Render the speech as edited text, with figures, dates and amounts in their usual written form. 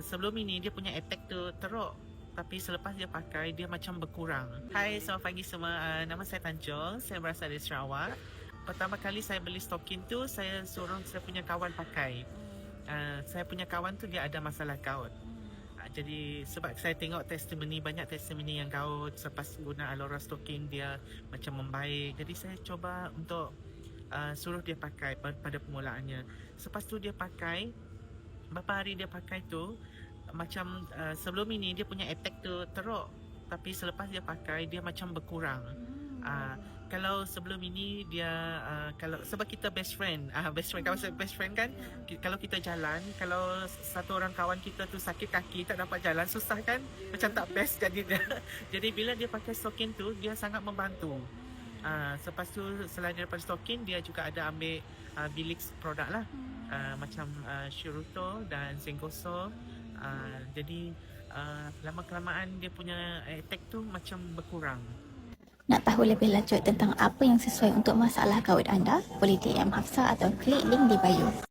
sebelum ini dia punya attack tu teruk, tapi selepas dia pakai dia macam berkurang. Hai, selamat pagi semua. Nama saya Tanjung, saya berasal dari Sarawak. Pertama kali saya beli stokin tu, saya suruh saya punya kawan pakai. Saya punya kawan tu dia ada masalah gout. Jadi sebab saya tengok banyak testimoni yang gout selepas guna Alora stokin dia macam membaik. Jadi saya coba untuk suruh dia pakai pada permulaannya. Selepas tu dia pakai, beberapa hari dia pakai tu macam sebelum ini dia punya attack tu teruk, tapi selepas dia pakai dia macam berkurang. Kalau sebelum ini dia kalau sebab kita best friend kalau best friend kan, kalau kita jalan, kalau satu orang kawan kita tu sakit kaki tak dapat jalan, susah kan, macam tak best jadi dia. Jadi bila dia pakai stokin tu dia sangat membantu. Selepas tu selain daripada stokin dia juga ada ambil bilik produk lah, macam Shiruto dan Zengoso. Jadi lama-kelamaan dia punya attack tu macam berkurang. Nak tahu lebih lanjut tentang apa yang sesuai untuk masalah gout anda, boleh DM Hafsa atau klik link di bio.